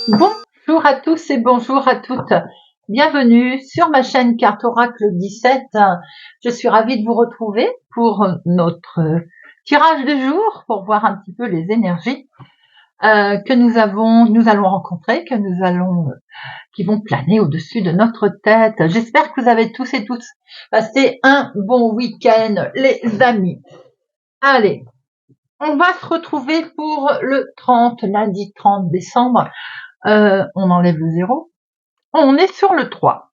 Bonjour à tous et bonjour à toutes. Bienvenue sur ma chaîne Carte Oracle 17. Je suis ravie de vous retrouver pour notre tirage de jour, pour voir un petit peu les énergies que nous allons rencontrer, qui vont planer au-dessus de notre tête. J'espère que vous avez tous et toutes passé un bon week-end, les amis. Allez, on va se retrouver pour le lundi 30 décembre. On enlève le 0. On est sur le 3.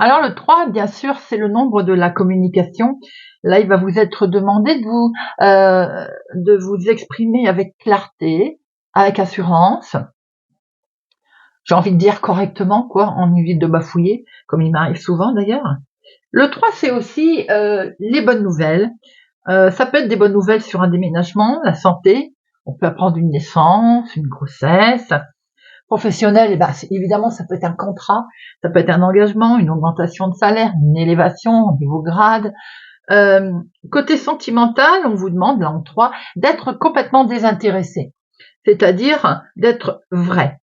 Alors le 3, bien sûr, c'est le nombre de la communication. Là, il va vous être demandé de vous exprimer avec clarté, avec assurance. J'ai envie de dire correctement, on évite de bafouiller, comme il m'arrive souvent d'ailleurs. Le 3, c'est aussi les bonnes nouvelles. Ça peut être des bonnes nouvelles sur un déménagement, la santé. On peut apprendre une naissance, une grossesse. Professionnel, évidemment, ça peut être un contrat, ça peut être un engagement, une augmentation de salaire, une élévation au niveau grade. Côté sentimental, on vous demande, là en 3, d'être complètement désintéressé, c'est-à-dire d'être vrai,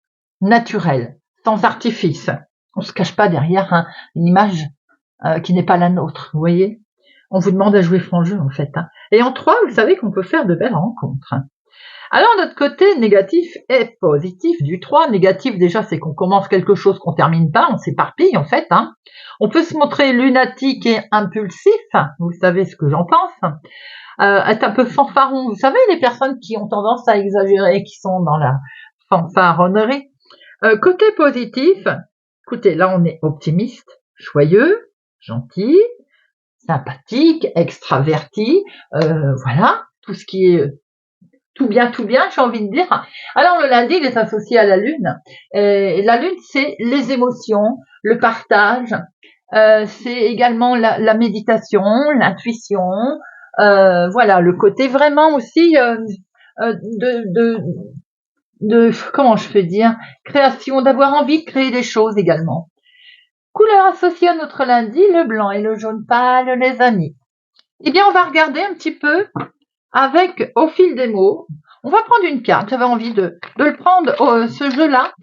naturel, sans artifice. On se cache pas derrière une image qui n'est pas la nôtre, vous voyez. On vous demande à jouer franc jeu, en fait. Et en 3, vous savez qu'on peut faire de belles rencontres. Alors notre côté négatif et positif du 3. Négatif déjà, c'est qu'on commence quelque chose qu'on termine pas, on s'éparpille en fait. On peut se montrer lunatique et impulsif, vous savez ce que j'en pense. Être un peu fanfaron, vous savez les personnes qui ont tendance à exagérer, qui sont dans la fanfaronnerie. Côté positif, écoutez, là on est optimiste, joyeux, gentil, sympathique, extraverti, voilà, tout ce qui est tout bien, j'ai envie de dire. Alors le lundi, il est associé à la lune. Et la lune, c'est les émotions, le partage, c'est également la méditation, l'intuition, voilà, le côté vraiment aussi de comment je peux dire, création, d'avoir envie de créer des choses également. Couleur associée à notre lundi, le blanc et le jaune pâle, les amis. Eh bien, on va regarder un petit peu avec, au fil des mots, on va prendre une carte. J'avais envie de le prendre, ce jeu-là,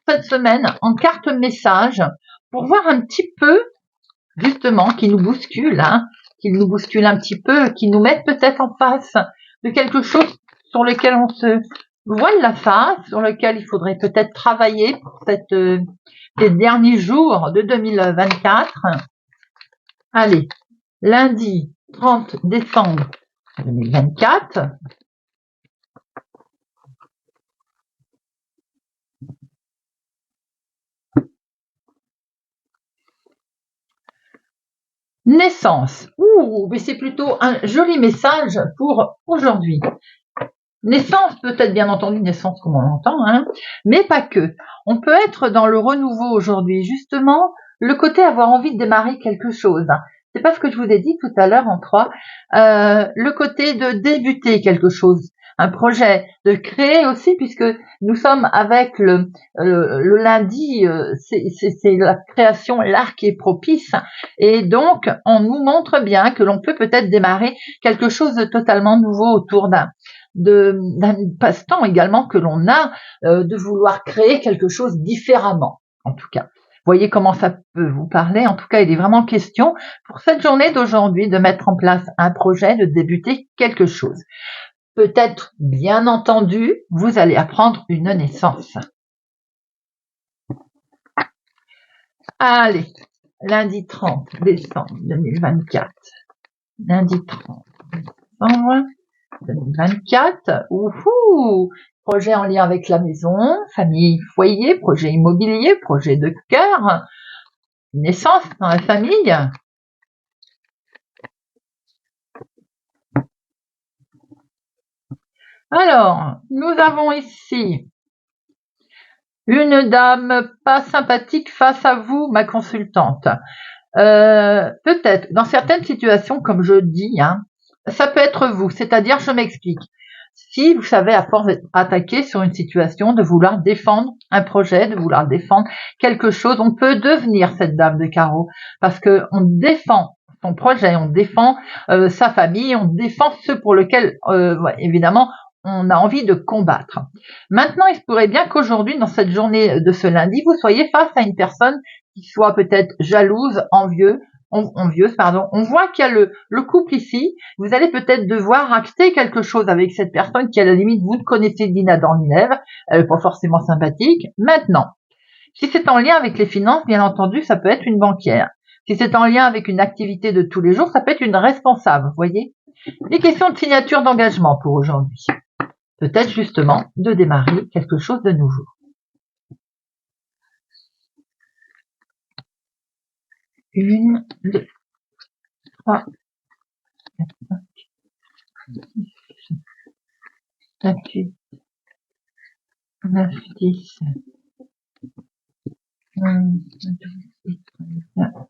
cette semaine, en carte message, pour voir un petit peu, justement, qui nous bouscule un petit peu, qui nous mette peut-être en face de quelque chose sur lequel on se voile la face, sur lequel il faudrait peut-être travailler pour ces derniers jours de 2024. Allez, lundi 30 décembre 2024. Naissance. Mais c'est plutôt un joli message pour aujourd'hui. Naissance, peut-être bien entendu naissance comme on l'entend, mais pas que. On peut être dans le renouveau aujourd'hui, justement, le côté avoir envie de démarrer quelque chose. C'est pas ce que je vous ai dit tout à l'heure en 3. Le côté de débuter quelque chose, un projet, de créer aussi, puisque nous sommes avec le lundi, c'est la création, l'art qui est propice, et donc on nous montre bien que l'on peut peut-être démarrer quelque chose de totalement nouveau autour d'un passe-temps également que l'on a, de vouloir créer quelque chose différemment, en tout cas. Voyez comment ça peut vous parler. En tout cas, il est vraiment question pour cette journée d'aujourd'hui de mettre en place un projet, de débuter quelque chose. Peut-être, bien entendu, vous allez apprendre une naissance. Allez, lundi 30 décembre 2024. Lundi 30 décembre 2024. Projet en lien avec la maison, famille, foyer, projet immobilier, projet de cœur, naissance dans la famille. Alors, nous avons ici une dame pas sympathique face à vous, ma consultante. Peut-être, dans certaines situations, comme je dis, ça peut être vous, c'est-à-dire, je m'explique. Si vous savez, à force d'être attaqué sur une situation, de vouloir défendre un projet, de vouloir défendre quelque chose, on peut devenir cette dame de carreau, parce que on défend son projet, on défend sa famille, on défend ceux pour lesquels, évidemment, on a envie de combattre. Maintenant, il se pourrait bien qu'aujourd'hui, dans cette journée de ce lundi, vous soyez face à une personne qui soit peut-être jalouse, envieuse, pardon. On voit qu'il y a le couple ici. Vous allez peut-être devoir acter quelque chose avec cette personne qui, à la limite, vous ne connaissez ni Adam ni Ève. Elle n'est pas forcément sympathique. Maintenant, si c'est en lien avec les finances, bien entendu, ça peut être une banquière. Si c'est en lien avec une activité de tous les jours, ça peut être une responsable, vous voyez. Les questions de signature d'engagement pour aujourd'hui. Peut-être justement de démarrer quelque chose de nouveau. 1, 2, 3, 4, 5, 6, 7, 8, 9, 10, 11, 12, 13, 14.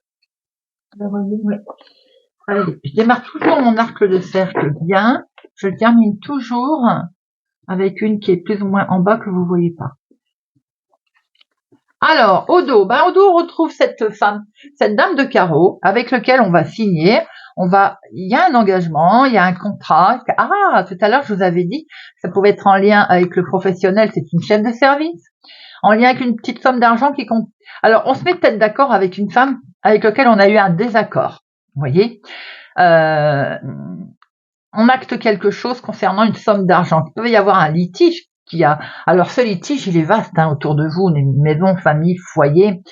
Allez, je démarre toujours mon arc de cercle bien. Je termine toujours avec une qui est plus ou moins en bas que vous voyez pas. Alors, au dos, au dos, on retrouve cette femme, cette dame de carreau avec lequel on va signer. Il y a un engagement, il y a un contrat. Ah, tout à l'heure, je vous avais dit, ça pouvait être en lien avec le professionnel, c'est une chef de service. En lien avec une petite somme d'argent qui compte. Alors, on se met peut-être d'accord avec une femme avec laquelle on a eu un désaccord. Vous voyez, on acte quelque chose concernant une somme d'argent. Il peut y avoir un litige alors ce litige, il est vaste autour de vous, une maison, famille, foyer,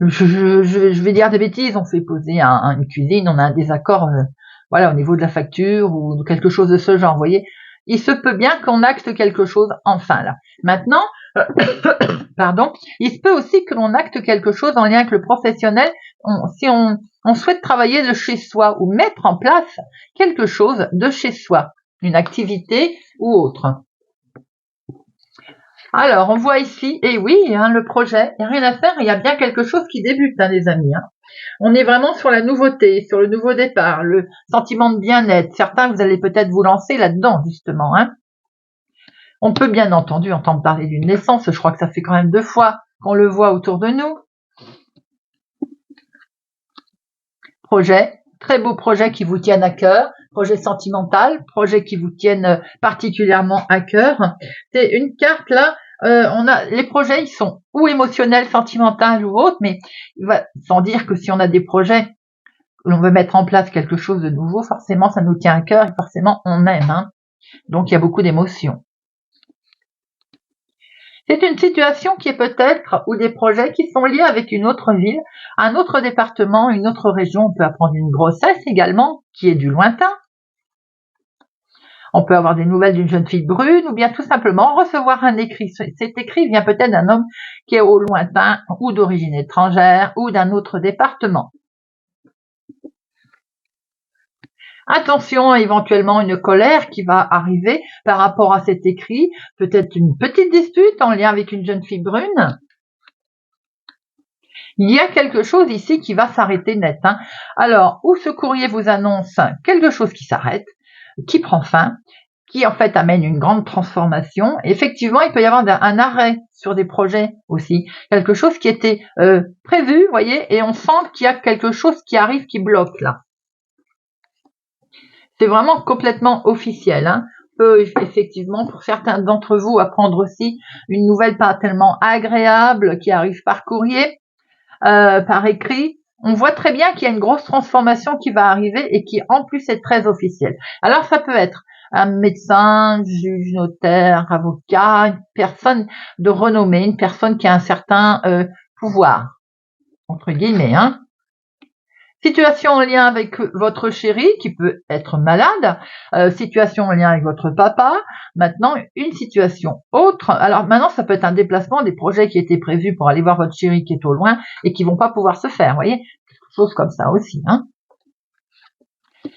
je vais dire des bêtises, on fait poser une cuisine, on a un désaccord, voilà, au niveau de la facture ou quelque chose de ce genre, vous voyez. Il se peut bien qu'on acte quelque chose enfin là. Maintenant, pardon, il se peut aussi que l'on acte quelque chose en lien avec le professionnel, si on souhaite travailler de chez soi ou mettre en place quelque chose de chez soi, une activité ou autre. Alors, on voit ici, et oui, le projet, il n'y a rien à faire, il y a bien quelque chose qui débute, les amis. On est vraiment sur la nouveauté, sur le nouveau départ, le sentiment de bien-être. Certains, vous allez peut-être vous lancer là-dedans, justement. On peut bien entendu entendre parler d'une naissance, je crois que ça fait quand même 2 fois qu'on le voit autour de nous. Projet, très beau projet qui vous tiennent à cœur, projet sentimental, projet qui vous tiennent particulièrement à cœur. C'est une carte là, les projets, ils sont ou émotionnels, sentimentaux ou autres, mais sans dire que si on a des projets, l'on veut mettre en place quelque chose de nouveau, forcément ça nous tient à cœur et forcément on aime. Donc il y a beaucoup d'émotions. C'est une situation qui est peut-être, ou des projets qui sont liés avec une autre ville, un autre département, une autre région. On peut apprendre une grossesse également, qui est du lointain. On peut avoir des nouvelles d'une jeune fille brune, ou bien tout simplement recevoir un écrit. Cet écrit vient peut-être d'un homme qui est au lointain, ou d'origine étrangère, ou d'un autre département. Attention à éventuellement une colère qui va arriver par rapport à cet écrit, peut-être une petite dispute en lien avec une jeune fille brune. Il y a quelque chose ici qui va s'arrêter net. Alors, où ce courrier vous annonce quelque chose qui s'arrête, qui prend fin, qui en fait amène une grande transformation. Effectivement, il peut y avoir un arrêt sur des projets aussi, quelque chose qui était prévu, vous voyez, et on sent qu'il y a quelque chose qui arrive, qui bloque là. C'est vraiment complètement officiel. Peut effectivement, pour certains d'entre vous, apprendre aussi une nouvelle pas tellement agréable qui arrive par courrier, par écrit. On voit très bien qu'il y a une grosse transformation qui va arriver et qui en plus est très officielle. Alors ça peut être un médecin, juge, notaire, avocat, une personne de renommée, une personne qui a un certain pouvoir, entre guillemets. Situation en lien avec votre chéri qui peut être malade, situation en lien avec votre papa, maintenant une situation autre. Alors maintenant ça peut être un déplacement, des projets qui étaient prévus pour aller voir votre chéri qui est au loin et qui vont pas pouvoir se faire, vous voyez, quelque chose comme ça aussi.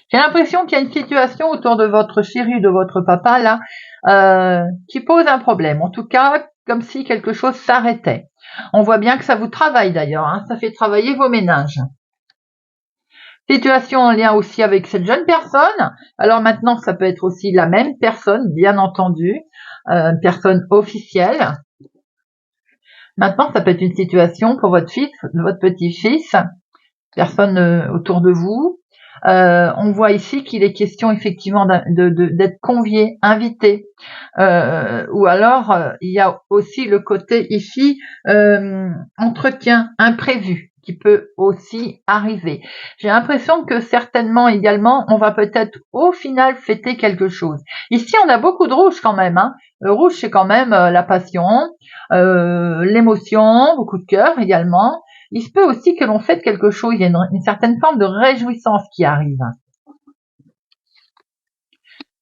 J'ai l'impression qu'il y a une situation autour de votre chéri ou de votre papa là qui pose un problème, en tout cas comme si quelque chose s'arrêtait. On voit bien que ça vous travaille d'ailleurs, ça fait travailler vos méninges. Situation en lien aussi avec cette jeune personne. Alors maintenant, ça peut être aussi la même personne, bien entendu, personne officielle. Maintenant, ça peut être une situation pour votre fils, votre petit-fils, personne autour de vous. On voit ici qu'il est question effectivement d'être convié, invité, ou alors il y a aussi le côté ici entretien imprévu qui peut aussi arriver. J'ai l'impression que certainement également on va peut-être au final fêter quelque chose. Ici on a beaucoup de rouge quand même, hein. Le rouge c'est quand même la passion, l'émotion, beaucoup de cœur également. Il se peut aussi que l'on fête quelque chose, il y a une certaine forme de réjouissance qui arrive.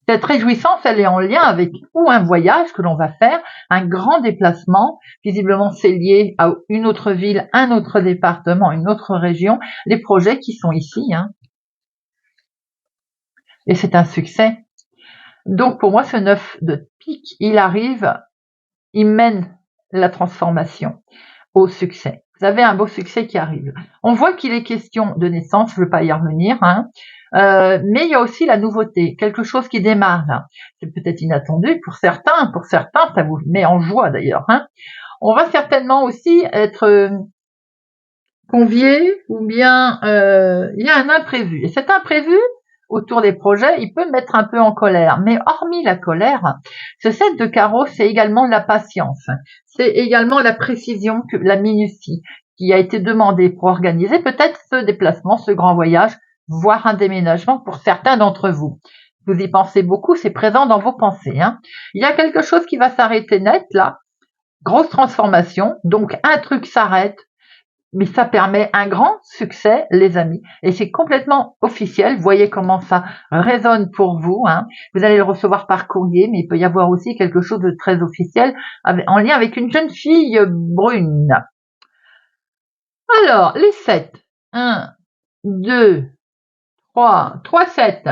Cette réjouissance, elle est en lien avec ou un voyage que l'on va faire, un grand déplacement. Visiblement, c'est lié à une autre ville, un autre département, une autre région. Les projets qui sont ici, hein. Et c'est un succès. Donc, pour moi, ce 9 de pique, il arrive, il mène la transformation au succès. Vous avez un beau succès qui arrive. On voit qu'il est question de naissance, je ne veux pas y revenir, hein. Mais il y a aussi la nouveauté, quelque chose qui démarre là. C'est peut-être inattendu pour certains ça vous met en joie d'ailleurs, hein. On va certainement aussi être convié ou bien il y a un imprévu. Et cet imprévu autour des projets, il peut mettre un peu en colère. Mais hormis la colère, ce 7 de carreau, c'est également la patience. C'est également la précision, la minutie qui a été demandée pour organiser peut-être ce déplacement, ce grand voyage, voire un déménagement pour certains d'entre vous. Vous y pensez beaucoup, c'est présent dans vos pensées, hein. Il y a quelque chose qui va s'arrêter net là, grosse transformation, donc un truc s'arrête, mais ça permet un grand succès, les amis. Et c'est complètement officiel. Vous voyez comment ça résonne pour vous, hein. Vous allez le recevoir par courrier, mais il peut y avoir aussi quelque chose de très officiel en lien avec une jeune fille brune. Alors, les 7. 1, 2, 3. 3 7.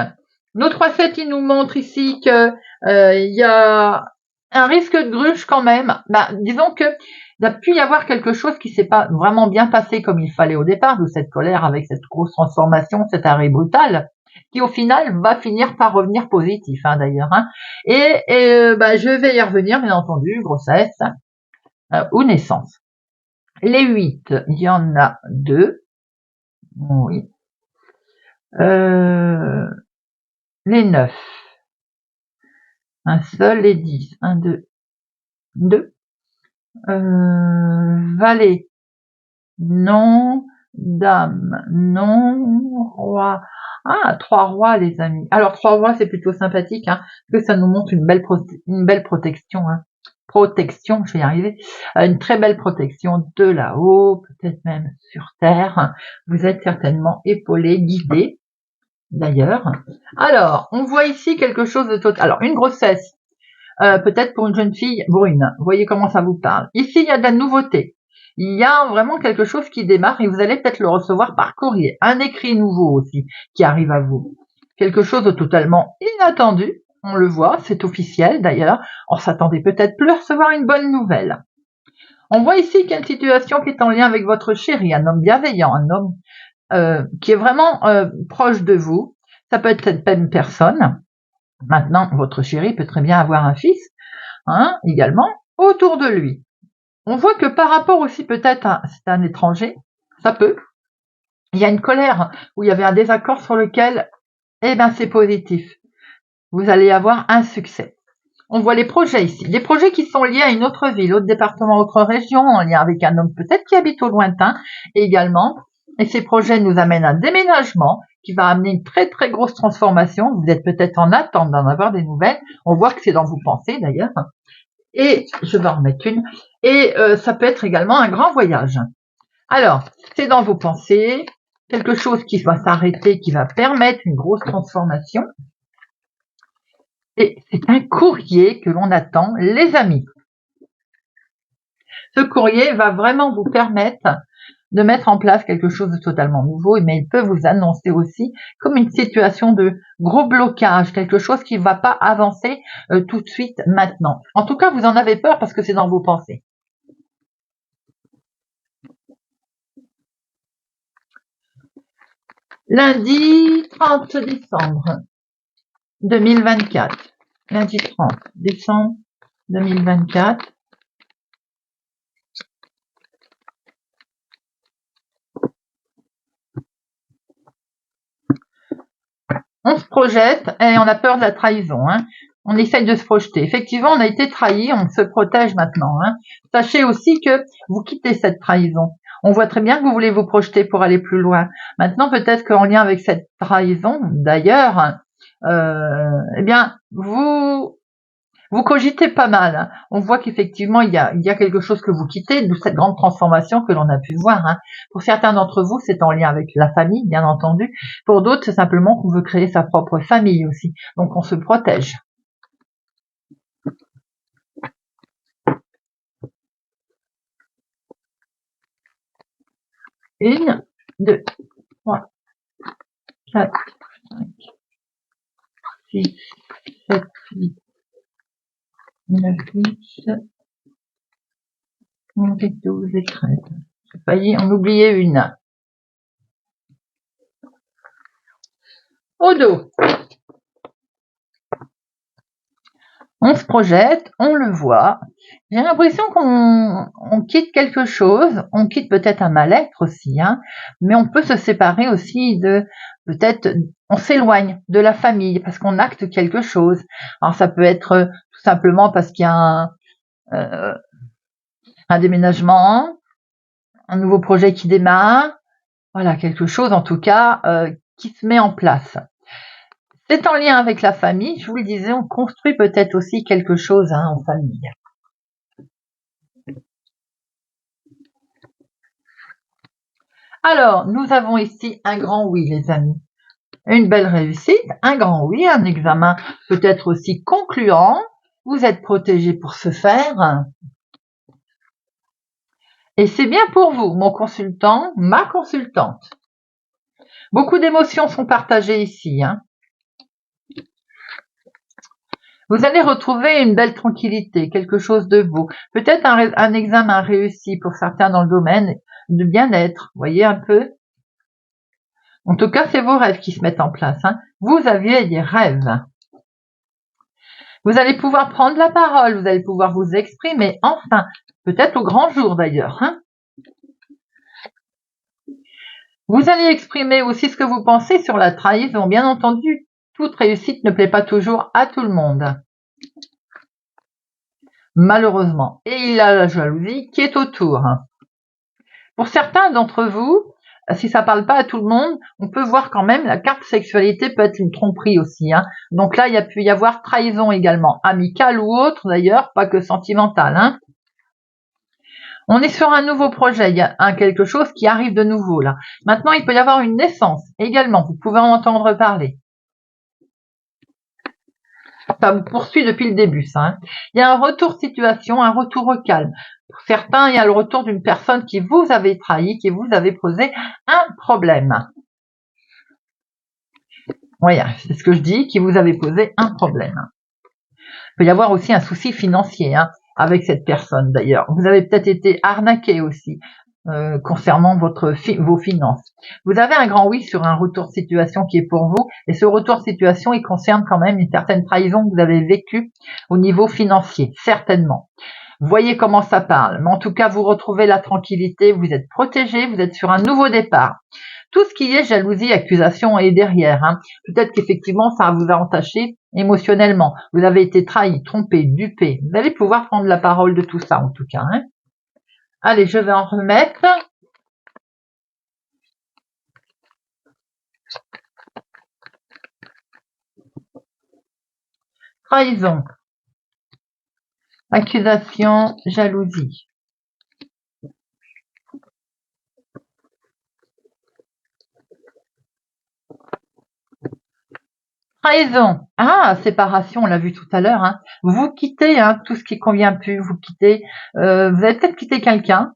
Nos 3 7, ils nous montrent ici que il y a un risque de gruge quand même. Disons que il a pu y avoir quelque chose qui s'est pas vraiment bien passé comme il fallait au départ, d'où cette colère avec cette grosse transformation, cet arrêt brutal, qui au final va finir par revenir positif, hein, d'ailleurs, hein. Et je vais y revenir, bien entendu, grossesse ou naissance. Les 8, il y en a 2. Oui. Les 9. Un seul, les 10. 1, 2, 2. Valet. Non. Dame. Non. Roi. Ah, 3 rois, les amis. Alors, 3 rois, c'est plutôt sympathique, hein, parce que ça nous montre une belle protection, hein. Protection, je vais y arriver. Une très belle protection de là-haut, peut-être même sur terre. Vous êtes certainement épaulé, guidé, d'ailleurs. Alors, on voit ici quelque chose de total. Alors, une grossesse, peut-être pour une jeune fille brune. Vous voyez comment ça vous parle. Ici, il y a de la nouveauté. Il y a vraiment quelque chose qui démarre et vous allez peut-être le recevoir par courrier. Un écrit nouveau aussi qui arrive à vous. Quelque chose de totalement inattendu. On le voit, c'est officiel d'ailleurs. On s'attendait peut-être plus à recevoir une bonne nouvelle. On voit ici qu'il y a une situation qui est en lien avec votre chéri, un homme bienveillant, un homme qui est vraiment proche de vous. Ça peut être cette même personne. Maintenant, votre chéri peut très bien avoir un fils, hein, également, autour de lui. On voit que par rapport aussi peut-être c'est un étranger, ça peut. Il y a une colère où il y avait un désaccord sur lequel, c'est positif. Vous allez avoir un succès. On voit les projets ici. Des projets qui sont liés à une autre ville, autre département, autre région, en lien avec un homme peut-être qui habite au lointain également. Et ces projets nous amènent à un déménagement qui va amener une très très grosse transformation. Vous êtes peut-être en attente d'en avoir des nouvelles. On voit que c'est dans vos pensées d'ailleurs. Et je vais en remettre une. Et ça peut être également un grand voyage. Alors, c'est dans vos pensées, quelque chose qui va s'arrêter, qui va permettre une grosse transformation. Et c'est un courrier que l'on attend, les amis. Ce courrier va vraiment vous permettre de mettre en place quelque chose de totalement nouveau, mais il peut vous annoncer aussi comme une situation de gros blocage, quelque chose qui ne va pas avancer tout de suite maintenant. En tout cas, vous en avez peur parce que c'est dans vos pensées. Lundi 30 décembre 2024. Lundi 30 décembre 2024. On se projette et on a peur de la trahison. Hein. On essaye de se projeter. Effectivement, on a été trahi, on se protège maintenant. Hein. Sachez aussi que vous quittez cette trahison. On voit très bien que vous voulez vous projeter pour aller plus loin. Maintenant, peut-être qu'en lien avec cette trahison, d'ailleurs, eh bien, vous cogitez pas mal. Hein. On voit qu'effectivement, il y a quelque chose que vous quittez, de cette grande transformation que l'on a pu voir. Hein. Pour certains d'entre vous, c'est en lien avec la famille, bien entendu. Pour d'autres, c'est simplement qu'on veut créer sa propre famille aussi. Donc, on se protège. Une, deux, trois, quatre, cinq, six, sept, huit, 9, 10, 11, 12 et 13. J'ai failli en oublier une. Au dos. On se projette, on le voit. J'ai l'impression qu'on quitte quelque chose, on quitte peut-être un mal-être aussi, hein, mais on peut se séparer aussi peut-être, on s'éloigne de la famille parce qu'on acte quelque chose. Alors ça peut être tout simplement parce qu'il y a un déménagement, un nouveau projet qui démarre, voilà, quelque chose en tout cas qui se met en place. C'est en lien avec la famille, je vous le disais, on construit peut-être aussi quelque chose en famille. Alors, nous avons ici un grand oui, les amis. Une belle réussite, un grand oui, un examen peut-être aussi concluant. Vous êtes protégé pour ce faire. Et c'est bien pour vous, mon consultant, ma consultante. Beaucoup d'émotions sont partagées ici. Hein. Vous allez retrouver une belle tranquillité, quelque chose de beau. Peut-être un examen réussi pour certains dans le domaine de bien-être. Voyez un peu. En tout cas, c'est vos rêves qui se mettent en place. Hein. Vous aviez des rêves. Vous allez pouvoir prendre la parole, vous allez pouvoir vous exprimer, enfin, peut-être au grand jour d'ailleurs. Hein. Vous allez exprimer aussi ce que vous pensez sur la trahison. Bien entendu, toute réussite ne plaît pas toujours à tout le monde. Malheureusement. Et il y a la jalousie qui est autour. Pour certains d'entre vous, si ça parle pas à tout le monde, on peut voir quand même la carte sexualité peut être une tromperie aussi. Hein. Donc là, il y a pu y avoir trahison également, amicale ou autre d'ailleurs, pas que sentimentale. Hein. On est sur un nouveau projet, il y a quelque chose qui arrive de nouveau là. Maintenant, il peut y avoir une naissance également, vous pouvez en entendre parler. Ça vous poursuit depuis le début, ça. Hein. Il y a un retour situation, un retour au calme. Pour certains, il y a le retour d'une personne qui vous avait trahi, qui vous avait posé un problème. Voilà, c'est ce que je dis, qui vous avait posé un problème. Il peut y avoir aussi un souci financier avec cette personne d'ailleurs. Vous avez peut-être été arnaqué aussi concernant vos finances. Vous avez un grand oui sur un retour situation qui est pour vous et ce retour situation il concerne quand même une certaine trahison que vous avez vécue au niveau financier, certainement. Voyez comment ça parle, mais en tout cas vous retrouvez la tranquillité, vous êtes protégé, vous êtes sur un nouveau départ. Tout ce qui est jalousie, accusation est derrière. Hein. Peut-être qu'effectivement ça vous a entaché émotionnellement. Vous avez été trahi, trompé, dupé. Vous allez pouvoir prendre la parole de tout ça en tout cas. Hein. Allez, je vais en remettre. Trahison, accusation, jalousie. Trahison. Ah, séparation, on l'a vu tout à l'heure. Hein. Vous quittez tout ce qui convient plus. Vous quittez. Vous avez peut-être quitté quelqu'un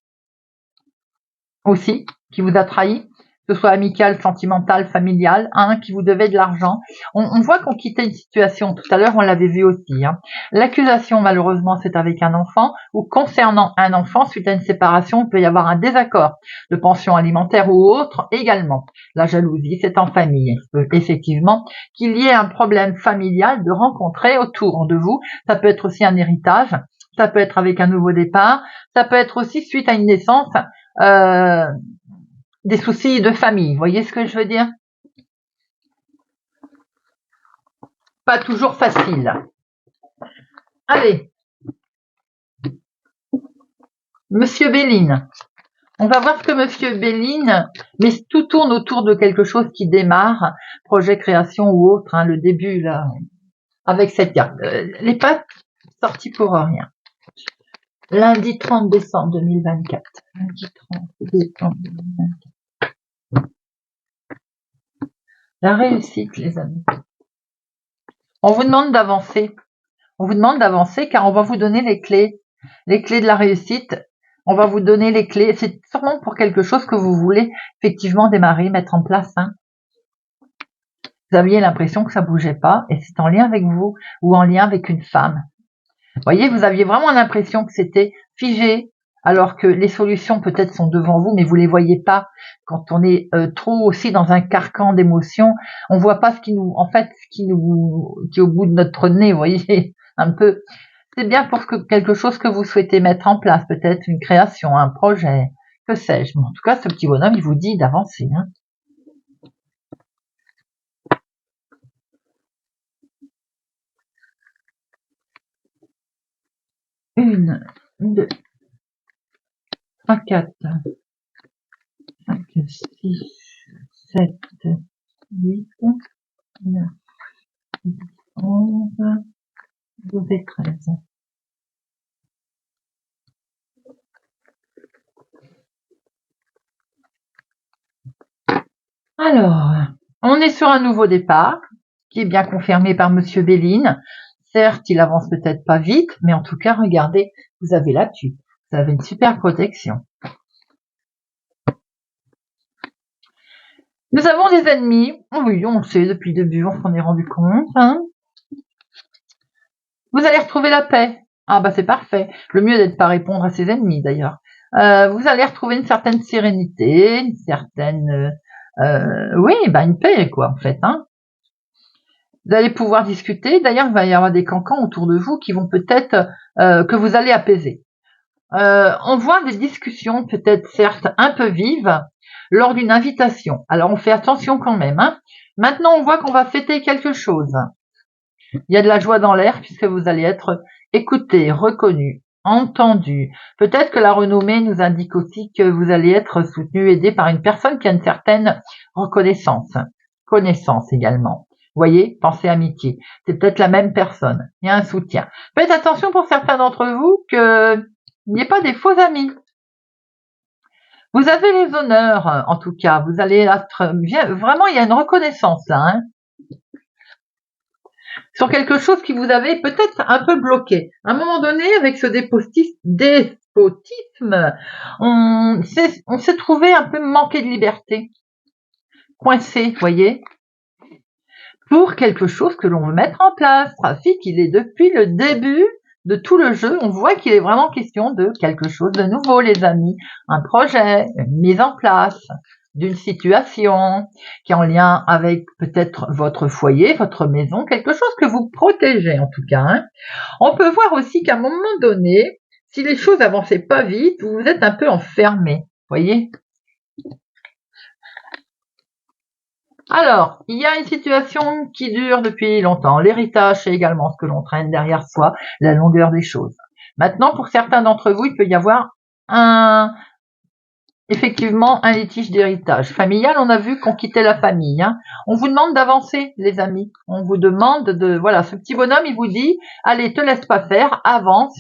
aussi qui vous a trahi, que ce soit amical, sentimental, familial, qui vous devait de l'argent. On voit qu'on quittait une situation. Tout à l'heure, on l'avait vu aussi. Hein. L'accusation, malheureusement, c'est avec un enfant ou concernant un enfant suite à une séparation, il peut y avoir un désaccord de pension alimentaire ou autre également. La jalousie, c'est en famille. Effectivement, qu'il y ait un problème familial de rencontrer autour de vous. Ça peut être aussi un héritage. Ça peut être avec un nouveau départ. Ça peut être aussi suite à une naissance. Des soucis de famille, vous voyez ce que je veux dire? pas toujours facile. Allez, Monsieur Béline. On va voir ce que Monsieur Béline, mais tout tourne autour de quelque chose qui démarre, projet création ou autre, hein, le début là, avec cette carte. Les pattes sorties pour rien. Lundi 30 décembre 2024. Lundi 30 décembre 2024. La réussite, les amis. On vous demande d'avancer. On vous demande d'avancer car on va vous donner les clés de la réussite. On va vous donner les clés. C'est sûrement pour quelque chose que vous voulez effectivement démarrer, mettre en place. Hein. Vous aviez l'impression que ça bougeait pas et c'est en lien avec vous ou en lien avec une femme. Vous voyez, vous aviez vraiment l'impression que c'était figé, alors que les solutions peut-être sont devant vous, mais vous les voyez pas. Quand on est trop aussi dans un carcan d'émotions, on voit pas ce qui nous, en fait, qui est au bout de notre nez, vous voyez, un peu. C'est bien pour quelque chose que vous souhaitez mettre en place, peut-être une création, un projet, que sais-je. En tout cas, ce petit bonhomme, il vous dit d'avancer. Hein. Une, deux, trois, quatre, cinq, six, 7, 8, 9, 10, 11, 12 et 13. Alors, on est sur un nouveau départ qui est bien confirmé par Monsieur Béline. Certes, il avance peut-être pas vite, mais en tout cas, regardez, vous avez l'appui. Vous avez une super protection. Nous avons des ennemis. Oui, on le sait depuis le début, on s'en est rendu compte. Hein. Vous allez retrouver la paix. Ah bah c'est parfait. Le mieux d'être pas répondre à ses ennemis d'ailleurs. Vous allez retrouver une certaine sérénité, une certaine... oui, bah une paix quoi en fait. Hein. Vous allez pouvoir discuter. D'ailleurs, il va y avoir des cancans autour de vous qui vont peut-être que vous allez apaiser. On voit des discussions peut-être certes un peu vives lors d'une invitation. Alors on fait attention quand même. Hein. Maintenant, on voit qu'on va fêter quelque chose. Il y a de la joie dans l'air puisque vous allez être écouté, reconnu, entendu. Peut-être que la renommée nous indique aussi que vous allez être soutenu, aidé par une personne qui a une certaine reconnaissance, connaissance également. Vous voyez, pensez amitié. C'est peut-être la même personne. Il y a un soutien. Faites attention pour certains d'entre vous qu'il n'y ait pas des faux amis. Vous avez les honneurs, en tout cas. Vous allez être bien. Vraiment, il y a une reconnaissance là. Hein. Sur quelque chose qui vous avait peut-être un peu bloqué. À un moment donné, avec ce despotisme, on s'est trouvé un peu manqué de liberté, coincé, voyez, pour quelque chose que l'on veut mettre en place. Trafic, il est depuis le début de tout le jeu, on voit qu'il est vraiment question de quelque chose de nouveau, les amis, un projet, une mise en place d'une situation qui est en lien avec peut-être votre foyer, votre maison, quelque chose que vous protégez en tout cas. Hein. On peut voir aussi qu'à un moment donné, si les choses avançaient pas vite, vous êtes un peu enfermé, voyez. Alors, il y a une situation qui dure depuis longtemps. L'héritage, c'est également ce que l'on traîne derrière soi, la longueur des choses. Maintenant, pour certains d'entre vous, il peut y avoir effectivement un litige d'héritage familial. On a vu qu'on quittait la famille. Hein. On vous demande d'avancer, les amis. On vous demande voilà, ce petit bonhomme, il vous dit, allez, te laisse pas faire, avance,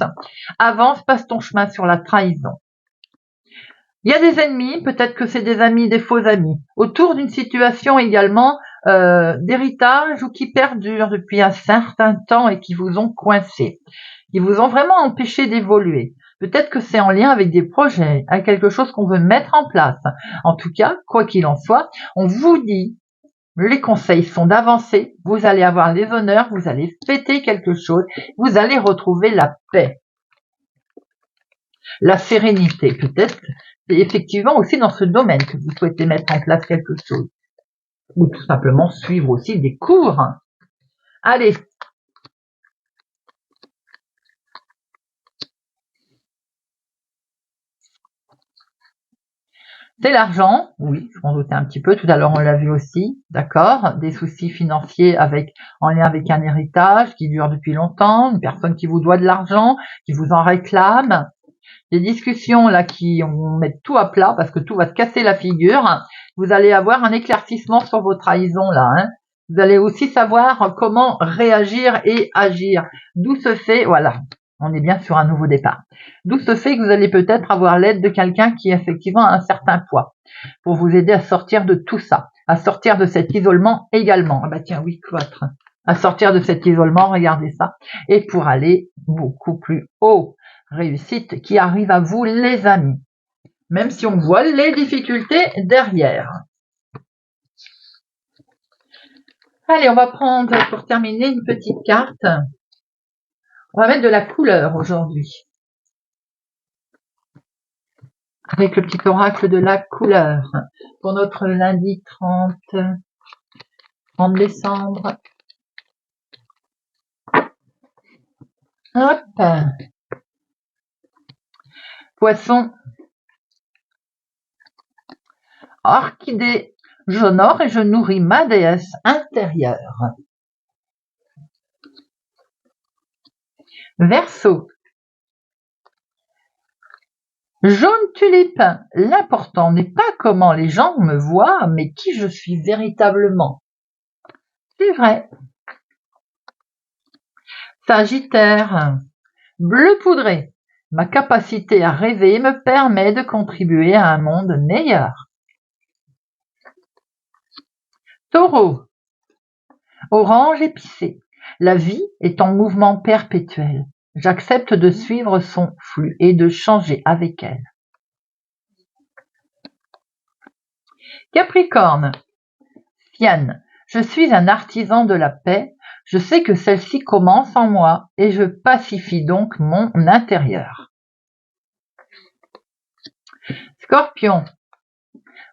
passe ton chemin sur la trahison. Il y a des ennemis, peut-être que c'est des amis, des faux amis, autour d'une situation également d'héritage ou qui perdure depuis un certain temps et qui vous ont coincé, qui vous ont vraiment empêché d'évoluer. Peut-être que c'est en lien avec des projets, avec quelque chose qu'on veut mettre en place. En tout cas, quoi qu'il en soit, on vous dit, les conseils sont d'avancer, vous allez avoir les honneurs, vous allez fêter quelque chose, vous allez retrouver la paix, la sérénité. Peut-être c'est effectivement aussi dans ce domaine que vous souhaitez mettre en place quelque chose. Ou tout simplement suivre aussi des cours. Allez. C'est l'argent, oui, je m'en doutais un petit peu, tout à l'heure on l'a vu aussi, d'accord. Des soucis financiers en lien avec un héritage qui dure depuis longtemps, une personne qui vous doit de l'argent, qui vous en réclame. Des discussions là qui vont mettre tout à plat parce que tout va se casser la figure. Vous allez avoir un éclaircissement sur vos trahisons là, hein. Vous allez aussi savoir comment réagir et agir. D'où se fait, voilà, on est bien sur un nouveau départ. D'où se fait que vous allez peut-être avoir l'aide de quelqu'un qui effectivement a un certain poids pour vous aider à sortir de tout ça, à sortir de cet isolement également. Ah bah tiens, oui, cloître. À sortir de cet isolement, regardez ça, et pour aller beaucoup plus haut. Réussite qui arrive à vous, les amis, même si on voit les difficultés derrière. Allez, on va prendre pour terminer une petite carte. On va mettre de la couleur aujourd'hui. Avec le petit oracle de la couleur. Pour notre lundi 30 décembre. Hop. Poisson. Orchidée. J'honore et je nourris ma déesse intérieure. Verseau. Jaune tulipe, l'important n'est pas comment les gens me voient, mais qui je suis véritablement. C'est vrai. Sagittaire, bleu poudré, ma capacité à rêver me permet de contribuer à un monde meilleur. Taureau, orange épicé, la vie est en mouvement perpétuel. J'accepte de suivre son flux et de changer avec elle. Capricorne, Fiane, je suis un artisan de la paix, je sais que celle-ci commence en moi et je pacifie donc mon intérieur. Scorpion,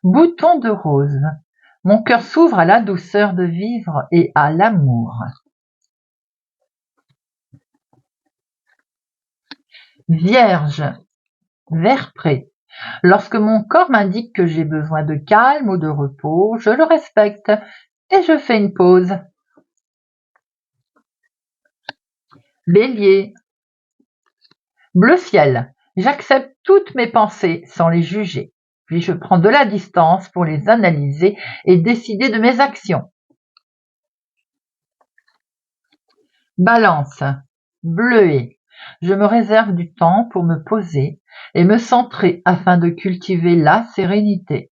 bouton de rose, mon cœur s'ouvre à la douceur de vivre et à l'amour. Vierge, vert pré, lorsque mon corps m'indique que j'ai besoin de calme ou de repos, je le respecte et je fais une pause. Bélier, bleu ciel, j'accepte toutes mes pensées sans les juger, puis je prends de la distance pour les analyser et décider de mes actions. Balance, bleuet, je me réserve du temps pour me poser et me centrer afin de cultiver la sérénité.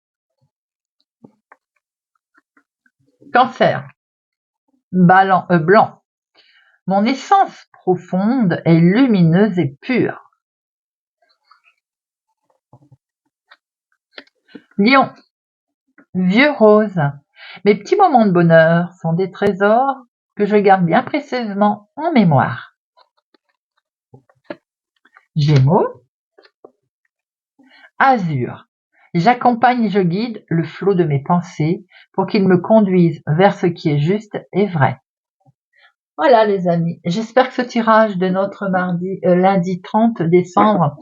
Cancer, blanc, mon essence profonde est lumineuse et pure. Lion, vieux rose, mes petits moments de bonheur sont des trésors que je garde bien précieusement en mémoire. Gémeaux, azur, j'accompagne et je guide le flot de mes pensées pour qu'il me conduise vers ce qui est juste et vrai. Voilà les amis, j'espère que ce tirage de notre lundi 30 décembre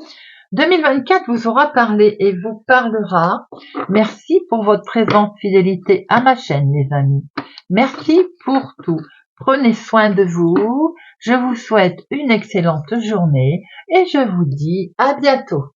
2024 vous aura parlé et vous parlera. Merci pour votre présente fidélité à ma chaîne les amis. Merci pour tout. Prenez soin de vous. Je vous souhaite une excellente journée et je vous dis à bientôt.